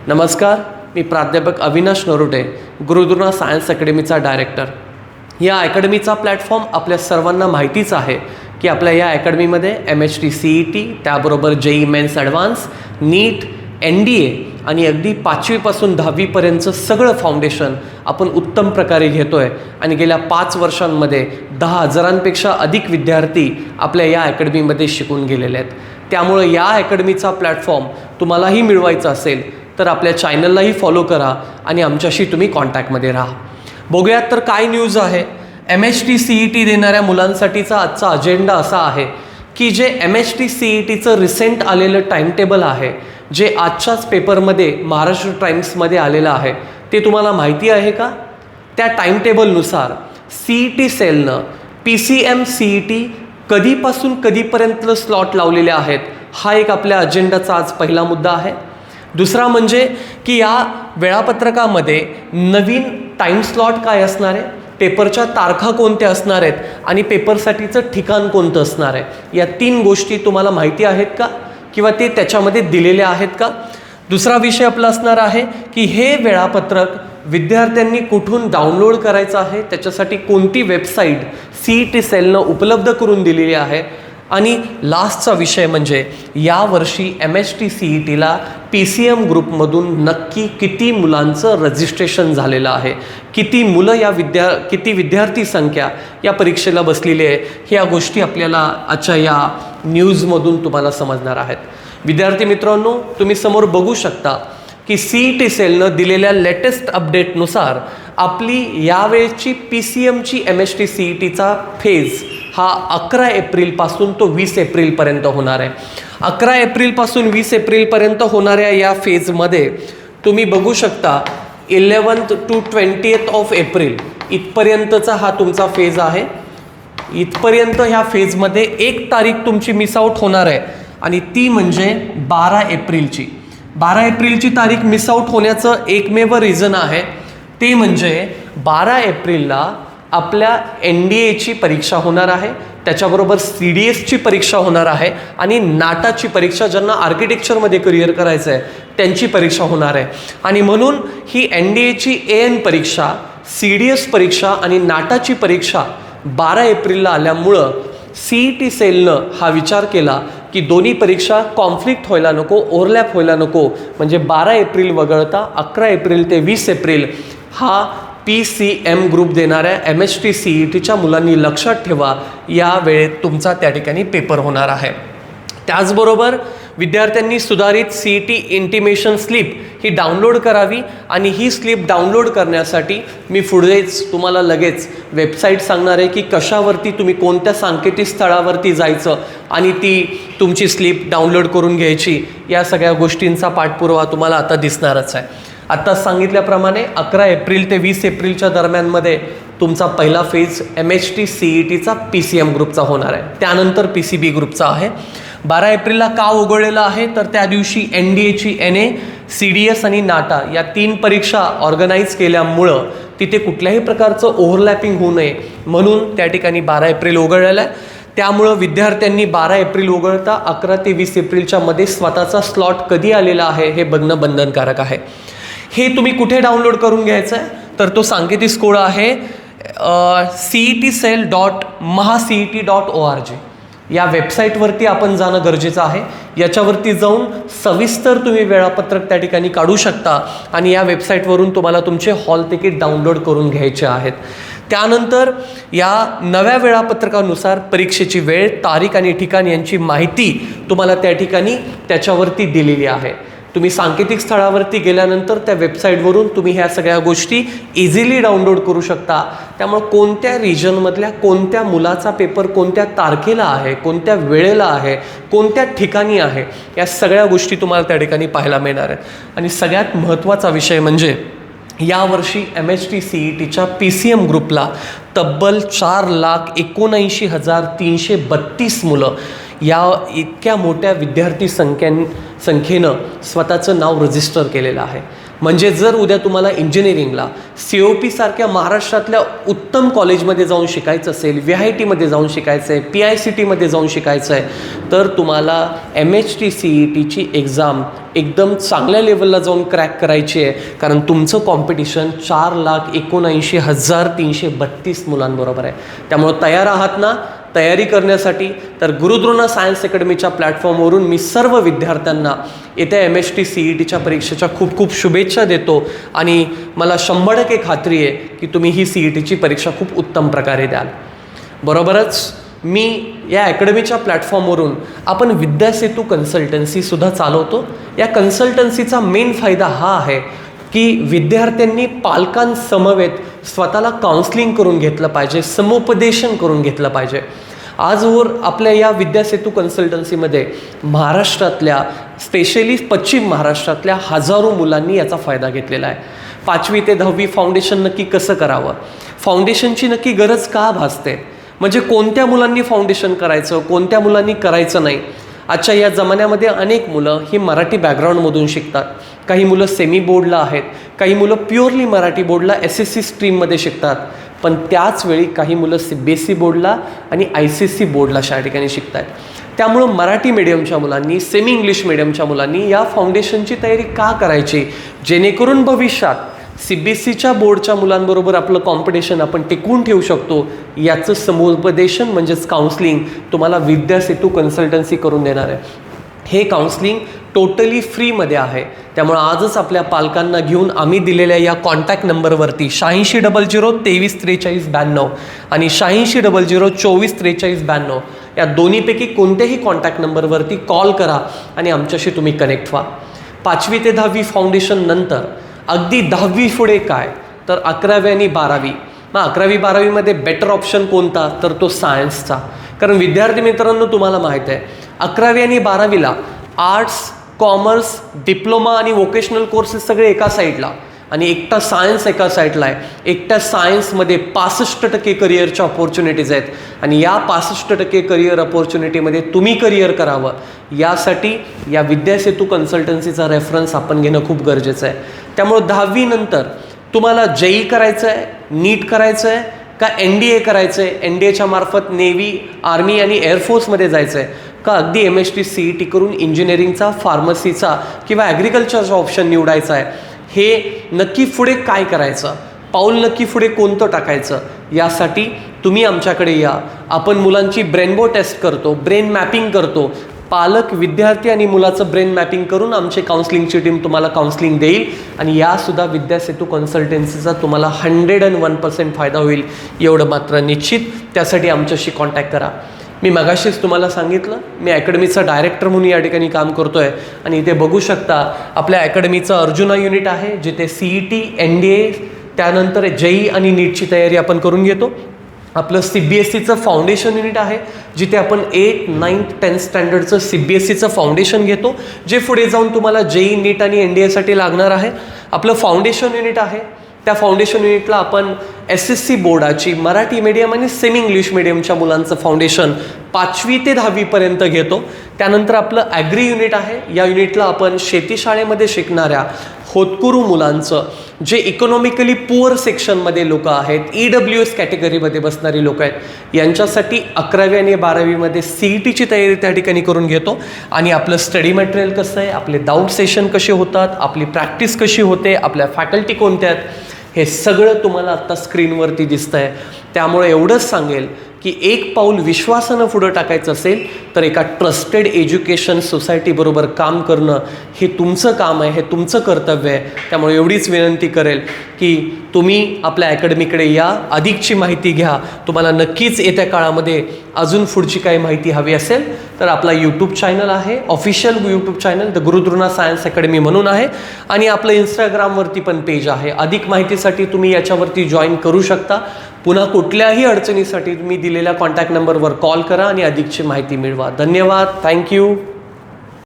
नमस्कार, मी प्राध्यापक Avinash Narote, गुरुद्रोणा science अकॅडमीचा director. या अकॅडमीचा प्लॅटफॉर्म आपल्या सर्वांना माहितीच आहे की आपल्या या अकॅडमीमध्ये MHT CET, त्याबरोबर JEE मेन्स ॲडव्हान्स, नीट, NDA आणि अगदी 5वी पासून 10वी पर्यंतचं सगळं फाउंडेशन आपण उत्तम प्रकारे घेतो आहे. आणि गेल्या 5 वर्षांमध्ये 10,000पेक्षा अधिक विद्यार्थी आपल्या या अकॅडमीमध्ये शिकून गेलेले आहेत. त्यामुळे या अकॅडमीचा प्लॅटफॉर्म तुम्हालाही मिळवायचा असेल तर आपल्या चॅनललाही फॉलो करा आणि आमच्याशी तुम्ही कॉन्टॅक्टमध्ये राहा. बघूयात तर काय न्यूज आहे. MHT CET देणाऱ्या मुलांसाठीचा आजचा अजेंडा असा आहे की जे MHT CETचं रिसेंट आलेलं टाईमटेबल आहे, जे आजच्याच पेपरमध्ये महाराष्ट्र टाइम्समध्ये आलेलं आहे, ते तुम्हाला माहिती आहे का? त्या टाईमटेबलनुसार CET सेलनं PCM CET कधीपासून कधीपर्यंत स्लॉट लावलेले आहेत, हा एक आपल्या अजेंडाचा आज पहिला मुद्दा आहे. दुसरा म्हणजे की या वेळापत्रकामध्ये नवीन टाईम स्लॉट काय असणार आहे, पेपरच्या तारखा कोणत्या असणार आहेत आणि पेपरसाठीचं ठिकाण कोणतं असणार आहे, या 3 गोष्टी तुम्हाला माहिती आहेत का किंवा ते त्याच्यामध्ये दिलेले आहेत का? दुसरा विषय आपला असणार आहे की हे वेळापत्रक विद्यार्थ्यांनी कुठून डाउनलोड करायचं आहे, त्याच्यासाठी कोणती वेबसाईट CET सेलनं उपलब्ध करून दिलेली आहे. आणि लास्टचा विषय म्हणजे यावर्षी MHT CETला PCM ग्रुपमधून नक्की किती मुलांचं रजिस्ट्रेशन झालेलं आहे, किती मुलं किती विद्यार्थी संख्या या परीक्षेला बसलेली आहे, ह्या गोष्टी आपल्याला आजच्या या न्यूजमधून तुम्हाला समजणार आहेत. विद्यार्थी मित्रांनो, तुम्ही समोर बघू शकता की CET सेलनं दिलेल्या लेटेस्ट अपडेटनुसार आपली यावेळेची PCMची MHT CETचा फेज हा 11 एप्रिलपासून तो 20 एप्रिलपर्यंत होणार आहे. 11 एप्रिलपासून 20 एप्रिलपर्यंत होणाऱ्या या फेजमध्ये तुम्ही बघू शकता 11th to 20th of April इथपर्यंतचा हा तुमचा फेज आहे. इथपर्यंत ह्या फेजमध्ये एक तारीख तुमची मिस आऊट होणार आहे आणि ती म्हणजे 12 एप्रिलची. 12 एप्रिलची तारीख मिस आऊट होण्याचं एकमेव रिझन आहे, ते म्हणजे 12 एप्रिलला आपल्या NDAची परीक्षा होणार आहे, त्याच्याबरोबर CDSची परीक्षा होणार आहे आणि नाटाची परीक्षा, ज्यांना आर्किटेक्चरमध्ये करिअर करायचं आहे त्यांची परीक्षा होणार आहे. आणि म्हणून ही NDAची AN परीक्षा, CDS परीक्षा आणि नाटाची परीक्षा 12 एप्रिलला आल्यामुळं CET सेलनं हा विचार केला की दोन्ही परीक्षा कॉन्फ्लिक्ट व्हायला नको, ओव्हरलॅप व्हायला नको, म्हणजे 12 एप्रिल वगळता 11 एप्रिल ते 20 एप्रिल हा PCM ग्रुप देणाऱ्या MHT CETच्या मुलांनी लक्षात ठेवा, या वेळेत तुमचा त्या ठिकाणी पेपर होणार आहे. त्याचबरोबर विद्यार्थ्यांनी सुधारित CET इंटिमेशन स्लिप ही डाउनलोड करावी आणि ही स्लिप डाउनलोड करण्यासाठी मी पुढेच तुम्हाला लगेच वेबसाईट सांगणार आहे की कशावरती तुम्ही कोणत्या सांकेतिक स्थळावरती जायचं आणि ती तुमची स्लिप डाउनलोड करून घ्यायची, या सगळ्या गोष्टींचा पाठपुरावा तुम्हाला आता दिसणारच आहे. आत्ता सांगितल्याप्रमाणे 11 एप्रिल ते 20 एप्रिलच्या दरम्यानमध्ये तुमचा पहिला फेज MHT CETचा PCM ग्रुपचा होणार आहे. त्यानंतर PCB ग्रुपचा आहे. 12 एप्रिलला का उघडलेला आहे तर त्या दिवशी NDAची NA, CDS आणि नाटा या 3 परीक्षा ऑर्गनाईज केल्यामुळं तिथे कुठल्याही प्रकारचं ओव्हरलॅपिंग होऊ नये म्हणून त्या ठिकाणी 12 एप्रिल उघडलेला आहे. त्यामुळं विद्यार्थ्यांनी 12 एप्रिल उघडता 11 ते 20 एप्रिलच्या मध्ये स्वतःचा स्लॉट कधी आलेला आहे हे बघणं बंधनकारक आहे. हे तुम्ही कुठे डाउनलोड करून घ्यायचं आहे तर तो सांकेतिक स्थळ आहे cetcell.mahacet.org. या वेबसाईटवरती आपण जाणं गरजेचं आहे. याच्यावरती जाऊन सविस्तर तुम्ही वेळापत्रक त्या ठिकाणी काढू शकता आणि या वेबसाईटवरून तुम्हाला तुमचे हॉल तिकीट डाउनलोड करून घ्यायचे आहेत. त्यानंतर या नव्या वेळापत्रकानुसार परीक्षेची वेळ, तारीख आणि ठिकाण यांची माहिती तुम्हाला त्या ठिकाणी त्याच्यावरती दिलेली आहे. तुम्ही सांकेतिक स्थळावरती गेल्यानंतर त्या वेबसाईटवरून तुम्ही ह्या सगळ्या गोष्टी इझिली डाउनलोड करू शकता. त्यामुळे कोणत्या रिजनमधल्या कोणत्या मुलाचा पेपर कोणत्या तारखेला आहे, कोणत्या वेळेला आहे, कोणत्या ठिकाणी आहे, या सगळ्या गोष्टी तुम्हाला त्या ठिकाणी पाहायला मिळणार आहेत. आणि सगळ्यात महत्त्वाचा विषय म्हणजे यावर्षी MHT CETच्या PCM ग्रुपला तब्बल 4,79,332 मुलं या इतक्या मोठ्या विद्यार्थी संख्येनं स्वतःचं नाव रजिस्टर केलेलं आहे. म्हणजे जर उद्या तुम्हाला इंजिनिअरिंगला COP सारख्या महाराष्ट्रातल्या उत्तम कॉलेजमध्ये जाऊन शिकायचं असेल, VIT मध्ये जाऊन शिकायचं आहे, PICTमध्ये जाऊन शिकायचं आहे, तर तुम्हाला MHT CETची एक्झाम एकदम चांगल्या लेवलला जाऊन क्रॅक करायची आहे. कारण तुमचं कॉम्पिटिशन 4,79,332 मुलांबरोबर आहे. त्यामुळं तयार आहात ना तयारी करण्यासाठी? तर गुरुद्रोणा सायन्स अकॅडमीच्या प्लॅटफॉर्मवरून मी सर्व विद्यार्थ्यांना येत्या MHT CETच्या परीक्षेच्या खूप खूप शुभेच्छा देतो आणि मला 100% खात्री आहे की तुम्ही ही CETची परीक्षा खूप उत्तम प्रकारे द्याल. बरोबरच मी या अकॅडमीच्या प्लॅटफॉर्मवरून आपण विद्यासेतू कन्सल्टन्सीसुद्धा चालवतो. या कन्सल्टन्सीचा मेन फायदा हा आहे की विद्यार्थ्यांनी पालकांसमवेत स्वतःला काउन्सलिंग करून घेतलं पाहिजे, समुपदेशन करून घेतलं पाहिजे. आजवर आपल्या या विद्यासेतू कन्सल्टन्सीमध्ये महाराष्ट्रातल्या स्पेशली पश्चिम महाराष्ट्रातल्या हजारो मुलांनी याचा फायदा घेतलेला आहे. 5वी ते 10वी फाउंडेशन नक्की कसं करावं, फाउंडेशनची नक्की गरज का भासते, म्हणजे कोणत्या मुलांनी फाउंडेशन करायचं, कोणत्या मुलांनी करायचं नाही. आजच्या या जमान्यामध्ये अनेक मुलं ही मराठी बॅकग्राऊंडमधून शिकतात. काही मुलं सेमी बोर्डला आहेत, काही मुलं प्युअरली मराठी बोर्डला SSC स्ट्रीममध्ये शिकतात, पण त्याचवेळी काही मुलं CBSE बोर्डला आणि ICSE बोर्डला अशा ठिकाणी शिकत आहेत. त्यामुळं मराठी मीडियमच्या मुलांनी, सेमी इंग्लिश मीडियमच्या मुलांनी या फाउंडेशनची तयारी का करायची, जेणेकरून भविष्यात CBSEच्या बोर्डच्या मुलांबरोबर आपलं कॉम्पिटिशन आपण टिकवून ठेवू शकतो. याचं समुपदेशन म्हणजेच काउन्सलिंग तुम्हाला विद्यासेतू कन्सल्टन्सी करून देणार आहे. हे काउन्सलिंग टोटली फ्रीमध्ये आहे. त्यामुळं आजच आपल्या पालकांना घेऊन आम्ही दिलेल्या या कॉन्टॅक्ट नंबरवरती 8600 आणि 8600 या दोन्हीपैकी कोणत्याही कॉन्टॅक्ट नंबरवरती कॉल करा आणि आमच्याशी तुम्ही कनेक्ट व्हा. 5वी ते 10वी फाउंडेशन नंतर अगदी 10वी पुढे काय, तर 11वी आणि 12वी. मग 11वी 12वीमध्ये बेटर ऑप्शन कोणता, तर तो सायन्सचा. कारण विद्यार्थी मित्रांनो तुम्हाला माहीत आहे 11वी आणि 12वीला आर्ट्स, कॉमर्स, डिप्लोमा आणि वोकेशनल कोर्सेस सगळे एका साईडला आणि एकटा सायन्स एका साईडला आहे. एकट्या सायन्समध्ये 65% करिअरच्या ऑपॉर्च्युनिटीज आहेत आणि या 65% करिअर ऑपॉर्च्युनिटीमध्ये तुम्ही करिअर करावं यासाठी या विद्यासेतू कन्सल्टन्सीचा रेफरन्स आपण घेणं खूप गरजेचं आहे. त्यामुळं 10वी नंतर तुम्हाला JEE करायचं आहे, नीट करायचं आहे का NDA करायचं आहे, NDAच्या मार्फत नेव्ही, आर्मी आणि एअरफोर्समध्ये जायचं आहे का अगदी MHT CET करून इंजिनिअरिंगचा, फार्मसीचा किंवा ॲग्रिकल्चरचा ऑप्शन निवडायचा आहे, हे नक्की पुढे काय करायचं, पाऊल नक्की पुढे कोणतं टाकायचं, यासाठी तुम्ही आमच्याकडे या. आपण मुलांची ब्रेनबो टेस्ट करतो, ब्रेन मॅपिंग करतो. पालक, विद्यार्थी आणि मुलाचं ब्रेन मॅपिंग करून आमची काउन्सलिंगची टीम तुम्हाला काउन्सलिंग देईल आणि यासुद्धा विद्यासेतू कन्सल्टन्सीचा तुम्हाला 101% फायदा होईल एवढं मात्र निश्चित. त्यासाठी आमच्याशी कॉन्टॅक्ट करा. मी मगाशीच तुम्हाला सांगितलं मी अकॅडमीचा डायरेक्टर म्हणून या ठिकाणी काम करतो आहे आणि इथे बघू शकता आपल्या अकॅडमीचं अर्जुना युनिट आहे जिथे CET, NDA त्यानंतर JEE आणि नीटची तयारी आपण करून घेतो. आपलं CBSEचं फाउंडेशन युनिट आहे जिथे आपण 8th, 9th, 10th स्टँडर्डचं CBSEचं फाउंडेशन घेतो जे पुढे जाऊन तुम्हाला JEE, नीट आणि NDAसाठी लागणार आहे. आपलं फाउंडेशन युनिट आहे, त्या फाउंडेशन युनिटला आपण SSC बोर्डाची मराठी मीडियम आणि सेमी इंग्लिश मीडियमच्या मुलांचं फाउंडेशन 5वी ते 10वीपर्यंत घेतो. त्यानंतर आपलं ॲग्री युनिट आहे. या युनिटला आपण शेतीशाळेमध्ये शिकणाऱ्या होतकुरू मुलांचं, जे इकॉनॉमिकली पुअर सेक्शनमध्ये लोक आहेत, EWS कॅटेगरीमध्ये बसणारी लोक आहेत, यांच्यासाठी 11वी आणि 12वीमध्ये CETची तयारी त्या ठिकाणी करून घेतो. आणि आपलं स्टडी मटेरियल कसं आहे, आपले डाऊट सेशन कसे होतात, आपली प्रॅक्टिस कशी होते, आपल्या फॅकल्टी कोणत्या आहेत, हे सगळं तुम्हाला आत्ता स्क्रीनवरती दिसतं आहे. त्यामुळे एवढंच सांगेल की एक पाऊल विश्वासानं पुढं टाकायचं असेल तर एका ट्रस्टेड एज्युकेशन सोसायटीबरोबर काम करणं हे तुमचं काम आहे, हे तुमचं कर्तव्य आहे. त्यामुळे एवढीच विनंती करेल की तुम्ही आपल्या अकॅडमीकडे या, अधिकची माहिती घ्या. तुम्हाला नक्कीच येत्या काळामध्ये अजून पुढची काही माहिती हवी असेल तर आपला यूट्यूब चॅनल आहे, official YouTube channel the Gurudrona science academy म्हणून आहे आणि आपलं इंस्टाग्रामवरती पण पेज आहे. अधिक माहितीसाठी तुम्ही याच्यावरती जॉईन करू शकता. पुन्हा कुठल्याही अडचणीसाठी तुम्ही दिलेल्या कॉन्टॅक्ट नंबरवर कॉल करा आणि अधिकची माहिती मिळवा. धन्यवाद. थँक्यू.